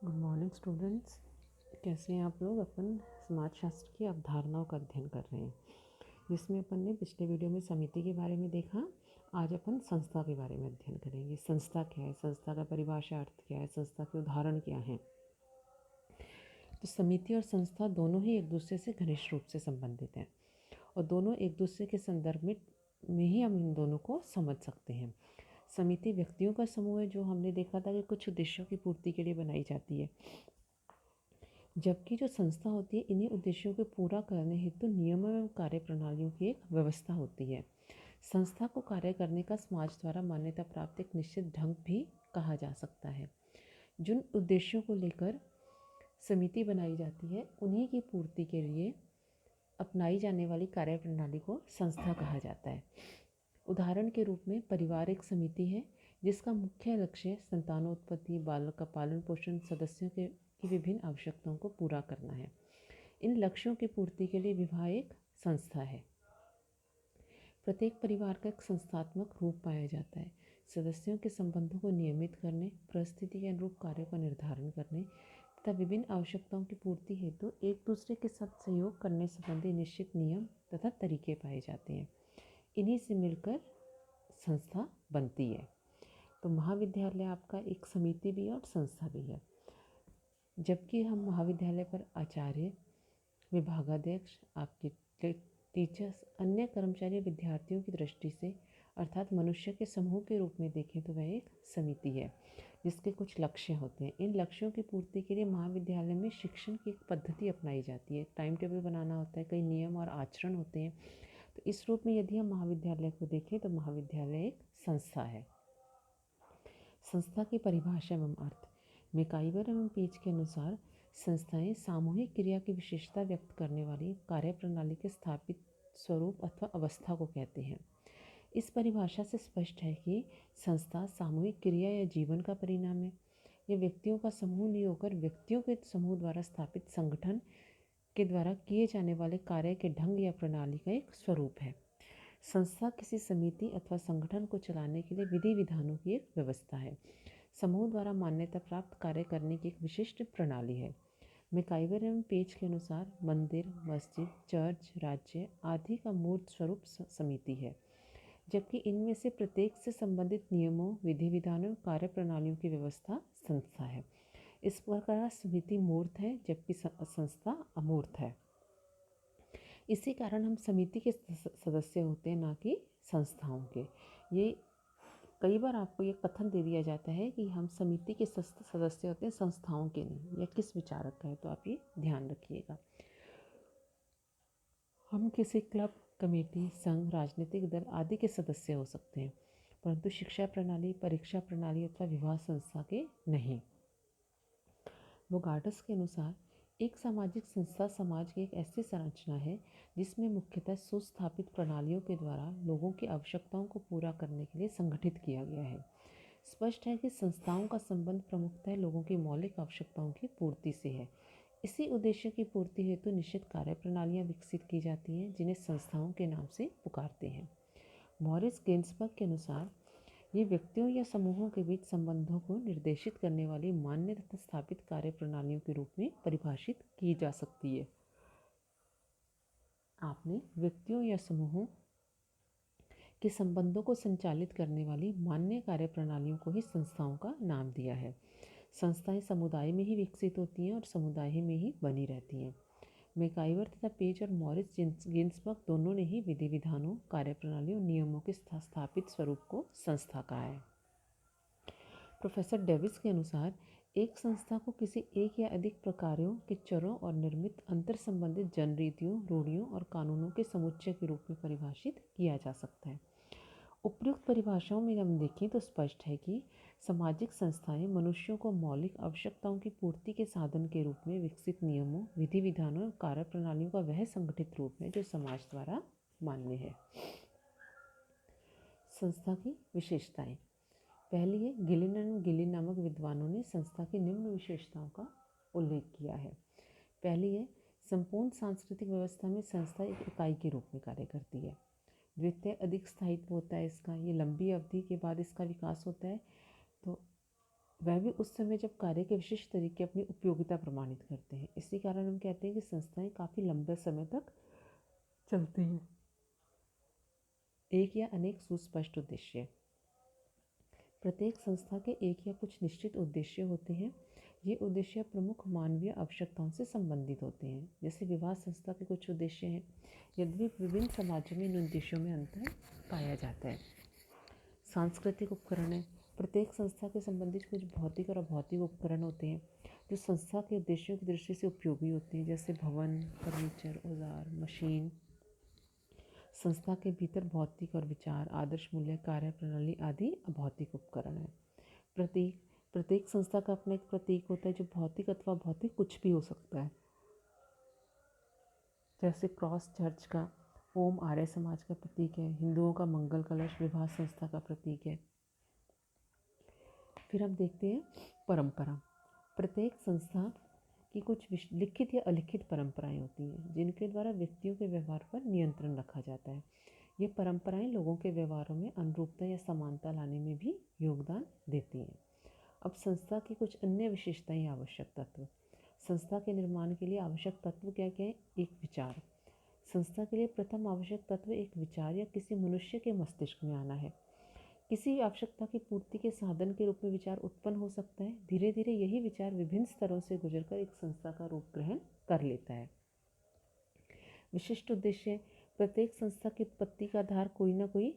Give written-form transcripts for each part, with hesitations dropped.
Good morning students. कैसे हैं आप लोग? अपन समाजशास्त्र की अवधारणाओं का अध्ययन कर रहे हैं, जिसमें अपन ने पिछले वीडियो में समिति के बारे में देखा। आज अपन संस्था के बारे में अध्ययन करेंगे। संस्था क्या है, संस्था का परिभाषा अर्थ क्या है, संस्था के उदाहरण क्या हैं। तो समिति और संस्था दोनों ही एक दूसरे से घनिष्ठ रूप से संबंधित हैं और दोनों एक दूसरे के संदर्भ में ही हम इन दोनों को समझ सकते हैं। समिति व्यक्तियों का समूह है जो हमने देखा था कि कुछ उद्देश्यों की पूर्ति के लिए बनाई जाती है, जबकि जो संस्था होती है इन्हीं उद्देश्यों को पूरा करने हेतु नियमों एवं कार्य प्रणालियों की एक व्यवस्था होती है। संस्था को कार्य करने का समाज द्वारा मान्यता प्राप्त एक निश्चित ढंग भी कहा जा सकता है। जिन उद्देश्यों को लेकर समिति बनाई जाती है उन्हीं की पूर्ति के लिए अपनाई जाने वाली कार्य प्रणाली को संस्था कहा जाता है। उदाहरण के रूप में परिवार एक समिति है जिसका मुख्य लक्ष्य संतानोत्पत्ति, बालक का पालन पोषण, सदस्यों की विभिन्न आवश्यकताओं को पूरा करना है। इन लक्ष्यों की पूर्ति के लिए विवाह एक संस्था है। प्रत्येक परिवार का एक संस्थात्मक रूप पाया जाता है। सदस्यों के संबंधों को नियमित करने, परिस्थिति के अनुरूप कार्यों का निर्धारण करने तथा विभिन्न आवश्यकताओं की पूर्ति हेतु एक दूसरे के साथ सहयोग करने संबंधी निश्चित नियम तथा तरीके पाए जाते हैं। इन्हीं से मिलकर संस्था बनती है। तो महाविद्यालय आपका एक समिति भी है और संस्था भी है। जबकि हम महाविद्यालय पर आचार्य, विभागाध्यक्ष, आपके टीचर्स, अन्य कर्मचारी, विद्यार्थियों की दृष्टि से अर्थात मनुष्य के समूह के रूप में देखें तो वह एक समिति है जिसके कुछ लक्ष्य होते हैं। इन लक्ष्यों की पूर्ति के लिए महाविद्यालय में शिक्षण की एक पद्धति अपनाई जाती है। टाइम टेबल बनाना होता है, कई नियम और आचरण होते हैं। तो इस रूप में यदि हम महाविद्यालय को देखें तो महाविद्यालय एक संस्था है। संस्था की परिभाषा एवं अर्थ। मैकाइवर एवं पेज के अनुसार संस्थाएं सामूहिक क्रिया की विशेषता व्यक्त करने वाली कार्यप्रणाली के स्थापित स्वरूप अथवा अवस्था को कहते हैं। इस परिभाषा से स्पष्ट है कि संस्था सामूहिक क्रिया या जीवन का परिणाम है। यह व्यक्तियों का समूह नहीं होकर व्यक्तियों के समूह द्वारा स्थापित संगठन के द्वारा किए जाने वाले कार्य के ढंग या प्रणाली का एक स्वरूप है। संस्था किसी समिति अथवा संगठन को चलाने के लिए विधि विधानों की एक व्यवस्था है। समूह द्वारा मान्यता प्राप्त कार्य करने की एक विशिष्ट प्रणाली है। मैकाइवर एवं पेज के अनुसार मंदिर, मस्जिद, चर्च, राज्य आदि का मूर्त स्वरूप समिति है, जबकि इनमें से प्रत्येक से संबंधित नियमों, विधि विधानों, कार्य प्रणालियों की व्यवस्था संस्था है। इस प्रकार समिति मूर्त है जबकि संस्था अमूर्त है। इसी कारण हम समिति के सदस्य होते हैं, ना कि संस्थाओं के। ये कई बार आपको ये कथन दे दिया जाता है कि हम समिति के सदस्य होते हैं, संस्थाओं के नहीं। यह किस विचारक का है, तो आप ये ध्यान रखिएगा। हम किसी क्लब, कमेटी, संघ, राजनीतिक दल आदि के सदस्य हो सकते हैं, परंतु शिक्षा प्रणाली, परीक्षा प्रणाली अथवा विवाह संस्था के नहीं। बोगार्टस के अनुसार एक सामाजिक संस्था समाज की एक ऐसी संरचना है जिसमें मुख्यतः सुस्थापित प्रणालियों के द्वारा लोगों की आवश्यकताओं को पूरा करने के लिए संगठित किया गया है। स्पष्ट है कि संस्थाओं का संबंध प्रमुखतः लोगों की मौलिक आवश्यकताओं की पूर्ति से है। इसी उद्देश्य की पूर्ति हेतु निश्चित कार्य प्रणालियाँ विकसित की जाती हैं जिन्हें संस्थाओं के नाम से पुकारते हैं। मॉरिस गिन्सबर्ग के अनुसार ये व्यक्तियों या समूहों के बीच संबंधों को निर्देशित करने वाली मान्य तथा स्थापित कार्य प्रणालियों के रूप में परिभाषित की जा सकती है। आपने व्यक्तियों या समूहों के संबंधों को संचालित करने वाली मान्य कार्य प्रणालियों को ही संस्थाओं का नाम दिया है। संस्थाएं समुदाय में ही विकसित होती हैं और समुदाय में ही बनी रहती हैं। मैकाइवर तथा पेज और मॉरिस गिन्सबर्ग दोनों ने ही विधि विधानों, कार्यप्रणालियों, नियमों के स्थापित स्वरूप को संस्था कहा है। प्रोफेसर डेविस के अनुसार एक संस्था को किसी एक या अधिक प्रकारों के चरों और निर्मित अंतर संबंधित जनरीतियों, रूढ़ियों और कानूनों के समुच्चय के रूप में परिभाषित किया जा सकता है। उपयुक्त परिभाषाओं में हम देखें तो स्पष्ट है कि सामाजिक संस्थाएं मनुष्यों को मौलिक आवश्यकताओं की पूर्ति के साधन के रूप में विकसित नियमों, विधि विधानों और कार्य प्रणालियों का वह संगठित रूप है जो समाज द्वारा मान्य है। संस्था की विशेषताएं। पहली है, गिलिन एंड गिलिन नामक विद्वानों ने संस्था की निम्न विशेषताओं का उल्लेख किया है। पहली है, संपूर्ण सांस्कृतिक व्यवस्था में संस्था एक इकाई के रूप में कार्य करती है। द्वितीय, अधिक स्थायित्व होता है इसका, ये लंबी अवधि के बाद इसका विकास होता है। तो वह भी उस समय जब कार्य के विशिष्ट तरीके अपनी उपयोगिता प्रमाणित करते हैं। इसी कारण हम कहते हैं कि संस्थाएं काफ़ी लंबे समय तक चलती हैं। एक या अनेक सुस्पष्ट उद्देश्य। प्रत्येक संस्था के एक या कुछ निश्चित उद्देश्य होते हैं। ये उद्देश्य प्रमुख मानवीय आवश्यकताओं से संबंधित होते हैं। जैसे विवाह संस्था के कुछ उद्देश्य हैं, यद्यपि विभिन्न समाजों में इन उद्देश्यों में अंतर पाया जाता है। सांस्कृतिक उपकरण है। प्रत्येक संस्था के संबंधित कुछ भौतिक और अभौतिक उपकरण होते हैं जो संस्था के उद्देश्यों की दृष्टि से उपयोगी होते हैं, जैसे भवन, फर्नीचर, औजार, मशीन। संस्था के भीतर भौतिक और विचार, आदर्श मूल्य, कार्य प्रणाली आदि अभौतिक उपकरण हैं। प्रतीक। प्रत्येक संस्था का अपना एक प्रतीक होता है जो भौतिक अथवा भौतिक कुछ भी हो सकता है। जैसे क्रॉस चर्च का, ओम आर्य समाज का प्रतीक है। हिंदुओं का मंगल कलश विवाह संस्था का प्रतीक है। फिर हम देखते हैं परंपरा। प्रत्येक संस्था की कुछ लिखित या अलिखित परंपराएं होती हैं जिनके द्वारा व्यक्तियों के व्यवहार पर नियंत्रण रखा जाता है। ये परंपराएं लोगों के व्यवहारों में अनुरूपता या समानता लाने में भी योगदान देती हैं। अब संस्था की कुछ अन्य विशेषताएं, आवश्यक तत्व। संस्था के निर्माण के लिए आवश्यक तत्व क्या क्या है? एक विचार। संस्था के लिए प्रथम आवश्यक तत्व एक विचार या किसी मनुष्य के मस्तिष्क में आना है। किसी आवश्यकता की पूर्ति के साधन के रूप में विचार उत्पन्न हो सकता है। धीरे धीरे यही विचार विभिन्न स्तरों से गुजरकर एक संस्था का रूप ग्रहण कर लेता है। विशिष्ट उद्देश्य। प्रत्येक संस्था की उत्पत्ति का आधार कोई ना कोई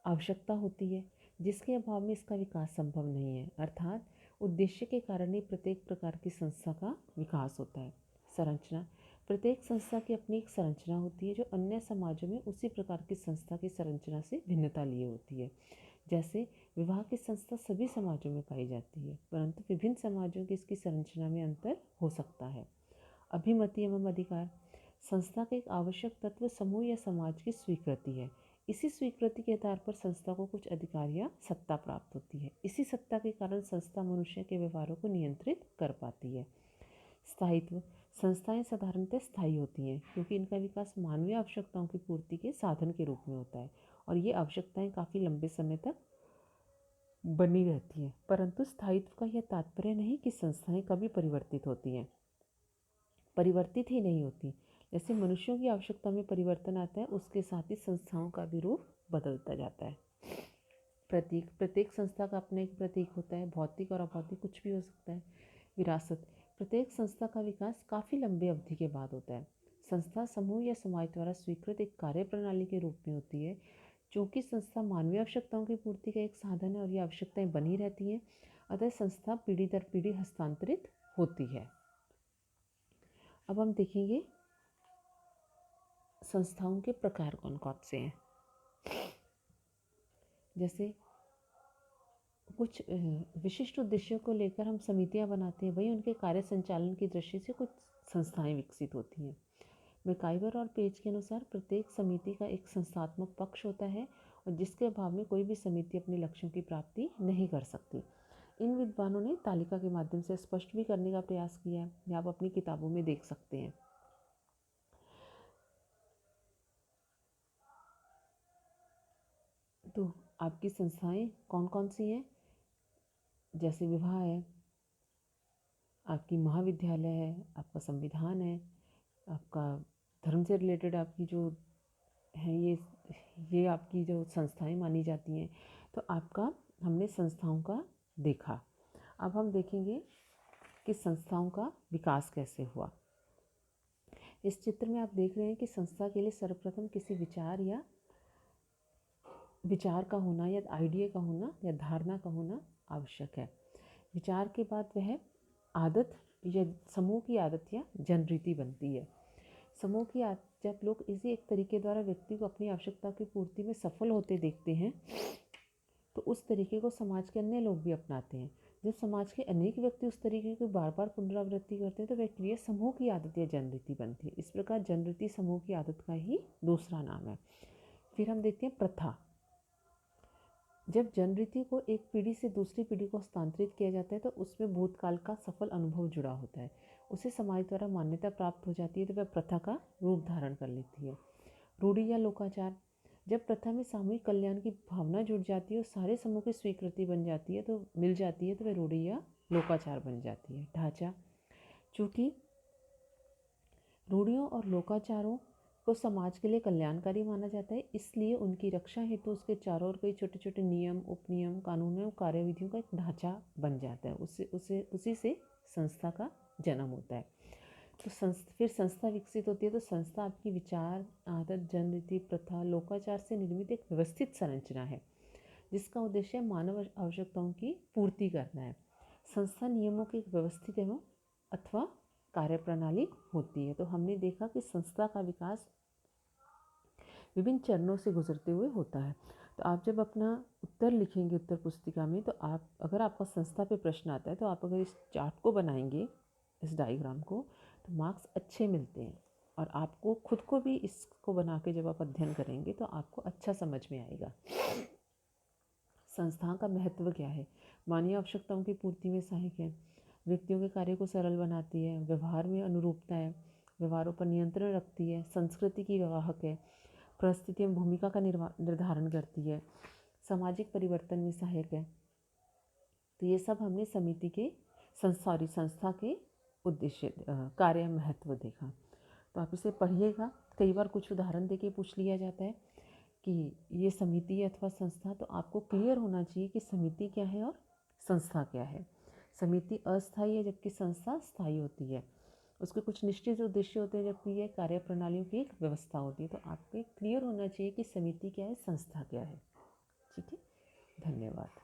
आवश्यकता होती है जिसके अभाव में इसका विकास संभव नहीं है, अर्थात उद्देश्य के कारण ही प्रत्येक प्रकार की संस्था का विकास होता है। संरचना। प्रत्येक संस्था की अपनी एक संरचना होती है जो अन्य समाजों में उसी प्रकार की संस्था की संरचना से भिन्नता लिए होती है। जैसे विवाह की संस्था सभी समाजों में पाई जाती है, परंतु विभिन्न समाजों की इसकी संरचना में अंतर हो सकता है। अभिमति एवं अधिकार। संस्था का एक आवश्यक तत्व समूह या समाज की स्वीकृति है। इसी स्वीकृति के आधार पर संस्था को कुछ अधिकार या सत्ता प्राप्त होती है। इसी सत्ता के कारण संस्था मनुष्य के व्यवहारों को नियंत्रित कर पाती है। स्थायित्व। संस्थाएं साधारणतः स्थायी होती हैं क्योंकि इनका विकास मानवीय आवश्यकताओं की पूर्ति के साधन के रूप में होता है और ये आवश्यकताएं काफ़ी लंबे समय तक बनी रहती हैं। परंतु स्थायित्व का यह तात्पर्य नहीं कि संस्थाएं कभी परिवर्तित होती हैं, परिवर्तित ही नहीं होती। जैसे मनुष्यों की आवश्यकता में परिवर्तन आता है, उसके साथ ही संस्थाओं का भी रूप बदलता जाता है। प्रतीक। प्रत्येक संस्था का अपना एक प्रतीक होता है, भौतिक और अभौतिक कुछ भी हो सकता है। विरासत। प्रत्येक संस्था का विकास काफ़ी लंबी अवधि के बाद होता है। संस्था समूह या समाज द्वारा स्वीकृत एक कार्य प्रणाली के रूप में होती है। चूँकि संस्था मानवीय आवश्यकताओं की पूर्ति का एक साधन है और ये आवश्यकताएं बनी रहती हैं, अतः संस्था पीढ़ी दर पीढ़ी हस्तांतरित होती है। अब हम देखेंगे संस्थाओं के प्रकार कौन कौन से हैं। जैसे कुछ विशिष्ट उद्देश्यों को लेकर हम समितियां बनाते हैं, वहीं उनके कार्य संचालन की दृष्टि से कुछ संस्थाएं विकसित होती हैं। मैकाइवर और पेज के अनुसार प्रत्येक समिति का एक संस्थात्मक पक्ष होता है और जिसके अभाव में कोई भी समिति अपने लक्ष्यों की प्राप्ति नहीं कर सकती। इन विद्वानों ने तालिका के माध्यम से स्पष्ट भी करने का प्रयास किया है, यह आप अपनी किताबों में देख सकते हैं। तो आपकी संस्थाएं कौन कौन सी हैं? जैसे विवाह है, आपकी महाविद्यालय है, आपका संविधान है, आपका धर्म से रिलेटेड आपकी जो है ये आपकी जो संस्थाएं मानी जाती हैं। तो आपका हमने संस्थाओं का देखा। अब हम देखेंगे कि संस्थाओं का विकास कैसे हुआ। इस चित्र में आप देख रहे हैं कि संस्था के लिए सर्वप्रथम किसी विचार का होना या आइडिया का होना या धारणा का होना आवश्यक है। विचार के बाद वह आदत या समूह की आदत या जनरीति बनती है। समूह की आदत, जब लोग इसी एक तरीके द्वारा व्यक्ति को अपनी आवश्यकता की पूर्ति में सफल होते देखते हैं तो उस तरीके को समाज के अन्य लोग भी अपनाते हैं। जब समाज के अनेक व्यक्ति उस तरीके की बार बार पुनरावृत्ति करते हैं तो वह क्रिया समूह की आदत या जनरीति बनती है। इस प्रकार जनरीति समूह की आदत का ही दूसरा नाम है। फिर हम देखते हैं प्रथा। जब जनरीति को एक पीढ़ी से दूसरी पीढ़ी को हस्तांतरित किया जाता है तो उसमें भूतकाल का सफल अनुभव जुड़ा होता है, उसे समाज द्वारा मान्यता प्राप्त हो जाती है तो वह प्रथा का रूप धारण कर लेती है। रूढ़ी या लोकाचार। जब प्रथा में सामूहिक कल्याण की भावना जुड़ जाती है और सारे समूह की स्वीकृति बन जाती है तो मिल जाती है, तो वह रूढ़ि या लोकाचार बन जाती है। ढांचा, चूँकि रूढ़ियों और लोकाचारों को समाज के लिए कल्याणकारी माना जाता है, इसलिए उनकी रक्षा हेतु उसके चारों ओर कई छोटे छोटे नियम, उपनियम, कानूनों और कार्यविधियों का एक ढांचा बन जाता है। उसी से संस्था का जन्म होता है। तो फिर संस्था विकसित होती है। तो संस्था आपकी विचार, आदत, जनरीति, प्रथा, लोकाचार से निर्मित एक व्यवस्थित संरचना है जिसका उद्देश्य मानव आवश्यकताओं की पूर्ति करना है। संस्था नियमों की एक व्यवस्थित एवं अथवा कार्यप्रणाली होती है। तो हमने देखा कि संस्था का विकास विभिन्न चरणों से गुजरते हुए होता है। तो आप जब अपना उत्तर लिखेंगे उत्तर पुस्तिका में, तो आप अगर आपका संस्था पे प्रश्न आता है तो आप अगर इस चार्ट को बनाएंगे, इस डायग्राम को, तो मार्क्स अच्छे मिलते हैं। और आपको खुद को भी इसको बना के जब आप अध्ययन करेंगे तो आपको अच्छा समझ में आएगा। संस्थान का महत्व क्या है? मानवीय आवश्यकताओं की पूर्ति में सहायक है, व्यक्तियों के कार्य को सरल बनाती है, व्यवहार में अनुरूपता है, व्यवहारों पर नियंत्रण रखती है, संस्कृति की वाहक है, परिस्थिति में भूमिका का निर्धारण करती है, सामाजिक परिवर्तन में सहायक है। तो ये सब हमने समिति के संस्था के उद्देश्य, कार्य, महत्व देखा। तो आप इसे पढ़िएगा। कई बार कुछ उदाहरण देके पूछ लिया जाता है कि ये समिति अथवा संस्था, तो आपको क्लियर होना चाहिए कि समिति क्या है और संस्था क्या है। समिति अस्थायी है जबकि संस्था स्थायी होती है। उसके कुछ निश्चित उद्देश्य होते हैं जबकि ये कार्यप्रणालियों की एक व्यवस्था होती है। तो आपको क्लियर होना चाहिए कि समिति क्या है, संस्था क्या है। ठीक है, धन्यवाद।